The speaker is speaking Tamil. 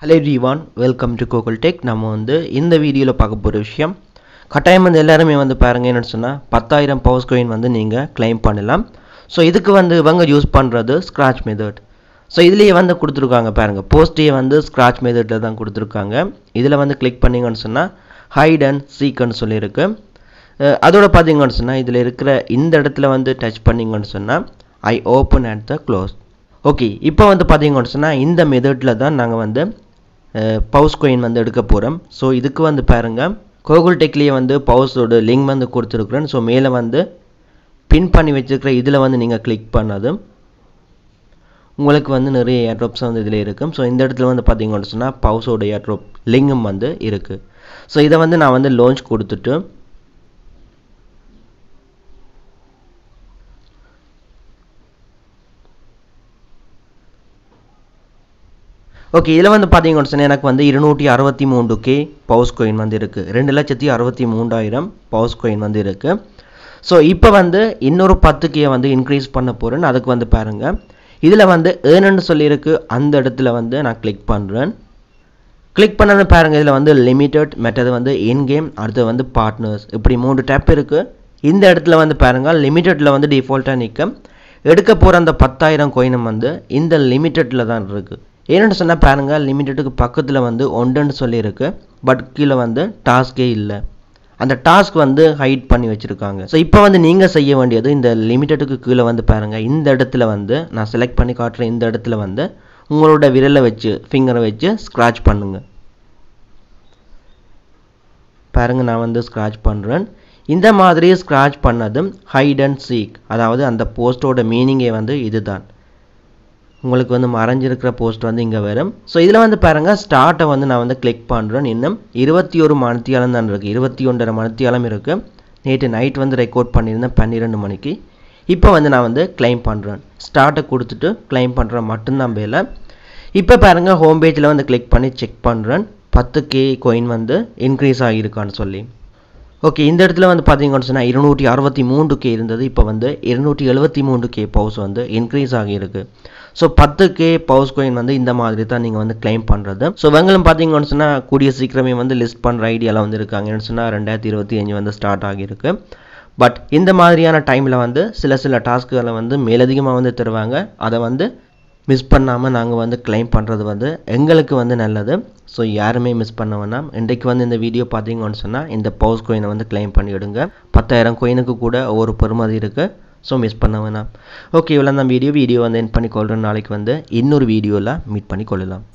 Hello everyone, welcome to Google Tech. நம்ம இந்த வீடியோல பார்க்க போற விஷயம் கட்டாயம் எல்லாரும் பாருங்க என்னன்னு சொன்னா 10000 பவர்ஸ் காயின் நீங்க கிளைம் பண்ணலாம். சோ இதுக்கு இவங்க யூஸ் பண்றது ஸ்கிராட்ச் மெத்தட். சோ இதுலயே கொடுத்திருக்காங்க பாருங்க. போஸ்டே ஸ்கிராட்ச் மெத்தட்ல தான் கொடுத்திருக்காங்க. இதுல கிளிக் பண்ணீங்கன்னு சொன்னா ஹைட் அண்ட் சீக் ன்னு சொல்லி இருக்கு. அதோட பாத்தீங்கன்னு சொன்னா இதுல இருக்கிற இந்த இடத்துல டச் பண்ணீங்கன்னு சொன்னா I open and the close. Okay, இப்போ பாத்தீங்கன்னு சொன்னா இந்த மெத்தட்ல தான் நாங்க பவுஸ் காயின் எடுக்க போறோம். சோ இதுக்கு பாருங்க Google Techலயே பவுஸோட லிங்க் கொடுத்திருக்கேன். சோ மேல பின் பண்ணி வச்சிருக்கிற இதுல நீங்க கிளிக் பண்ணது உங்களுக்கு நிறைய ஏர்ட்ராப்ஸ் இதுல இருக்கு. சோ இந்த இடத்துல பாத்தீங்கன்னு சொன்னா பவுஸோட ஏர்ட்ராப் லிங்கும் இருக்கு. சோ இத நான் லான்ச் கொடுத்துட்டு ஓகே, இதுல பாத்தீங்கன்னு சொன்னா எனக்கு 263k பவுஸ் காயின் இருக்கு. 2,63,000 பவுஸ் காயின் இருக்கு. சோ இப்போ இன்னொரு 10k இன்க்ரீஸ் பண்ண போறேன். அதுக்கு பாருங்க இதுல earn ன்னு சொல்லி இருக்கு. அந்த இடத்துல நான் கிளிக் பண்றேன். கிளிக் பண்ணது பாருங்க இதுல லிமிட்டட் மற்றது இன் கேம் அடுத்து பார்ட்னர்ஸ் இப்படி மூணு டாப் இருக்கு. இந்த இடத்துல பாருங்க லிமிட்டட்ல டிஃபால்ட்டா நிக்கும். எடுக்க போற அந்த 10000 காயின் இந்த லிமிட்டட்ல தான் இருக்கு. என்னன்னு சொன்னா பாருங்க லிமிட்டடுக்கு பக்கத்துல ஒன்றுன்னு சொல்லி இருக்கு. பட் கீழே டாஸ்கே இல்ல. அந்த டாஸ்க் ஹைட் பண்ணி வச்சிருக்காங்க. சோ இப்போ நீங்க செய்ய வேண்டியது இந்த லிமிட்டடுக்கு கீழே பாருங்க இந்த இடத்துல நான் செலக்ட் பண்ணி காட்டுறேன். இந்த இடத்துல உங்களோட விரலை வச்சு ஃபிங்கரை வச்சு ஸ்கிராட்ச் பண்ணுங்க. பாருங்க நான் ஸ்கிராட்ச் பண்றேன். இந்த மாதிரி ஸ்கிராட்ச் பண்ணதும் ஹைட் அண்ட் சீக், அதாவது அந்த போஸ்டோட மீனிங்கே இதுதான். உங்களுக்கு மறைஞ்சிருக்கிற போஸ்ட் இங்க வரும். சோ இதுல பாருங்க ஸ்டார்ட்டை நான் கிளிக் பண்றேன். இன்னும் 21 மணித்தியாலம் தான் இருக்கு. 21:30 மணித்தியாலம் இருக்கு. நேற்று நைட் ரெக்கார்ட் பண்ணியிருந்தேன் 12 மணிக்கு. இப்போ நான் கிளைம் பண்றேன். ஸ்டார்ட்டை கொடுத்துட்டு கிளைம் பண்றேன் மட்டும்தான் வேலை. இப்போ பாருங்க ஹோம் பேஜ்ல கிளிக் பண்ணி செக் பண்றேன் 10k காயின் இன்க்ரீஸ் ஆகியிருக்கான்னு சொல்லி. ஓகே, இந்த இடத்துல பாத்தீங்கன்னு சொன்னா 263k இருந்தது. இப்போ 273k பவுஸ் இன்க்ரீஸ் ஆகியிருக்கு. சோ 10k பவுஸ் காயின் இந்த மாதிரி தான் நீங்க கிளைம் பண்றது. சோ இவங்களும் பாத்தீங்கன்னு சொன்னா கூடிய சீக்கிரமே லிஸ்ட் பண்ற ஐடியால இருக்காங்க. என்ன சொன்னா 2025 ஸ்டார்ட் ஆகியிருக்கு. பட் இந்த மாதிரியான டைம்ல சில டாஸ்க்குகளை மேலதிகமா தருவாங்க. அதை மிஸ் பண்ணாம நாங்க கிளைம் பண்றது எங்களுக்கு நல்லது. சோ யாருமே மிஸ் பண்ண வேணாம். இன்றைக்கு இந்த வீடியோ பாத்தீங்கன்னு சொன்னா இந்த பவுஸ் காயினை கிளைம் பண்ணிடுங்க. 10000 காயினுக்கு கூட ஒவ்வொரு பெறுமதி இருக்கு. சோ மிஸ் பண்ண வேணாம். ஓகே, இவ்வளவு தான் வீடியோ எண்ட் பண்ணி கொள்றேன். நாளைக்கு இன்னொரு வீடியோல மீட் பண்ணி கொள்ளலாம்.